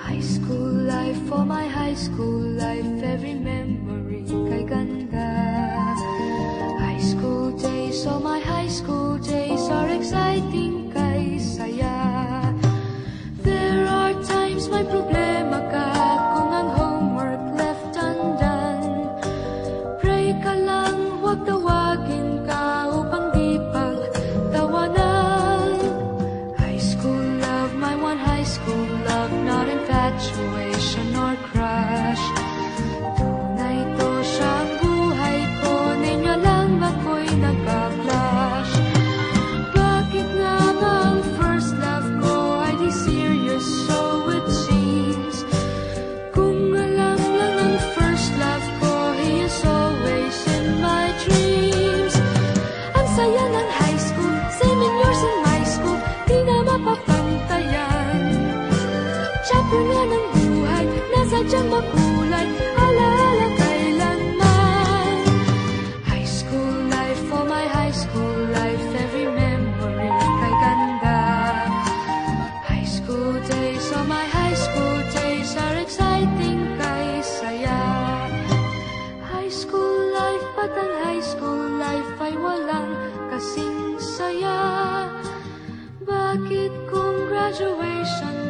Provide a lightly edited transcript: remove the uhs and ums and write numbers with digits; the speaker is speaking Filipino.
High school life, for my high school life, every memory kay ganda. High school days, oh my high school days are exciting kay saya. There are times may problema ka kung ang homework left undone. Pray ka lang, huwag tawagin ka upang di pagtawanan. High school love, my one high school love, not infatuation or crush. Tunay to siyang buhay ko, ninyo lang ako'y nagka-flash. Bakit nga ba ang first love ko ay di serious, so it seems? Kung alam lang ang first love ko, he is always in my dreams. Ang saya ng high school, 7 years in my school, di na mapapantayan. Chapter nga ng buhay, nasadyang makulay, alaala kailanman. High school life, for my high school life, every memory kay ganda. High school days, oh my high school days are exciting kay saya. High school life, ba't ang high school life ay walang kasing saya? Bakit kung graduation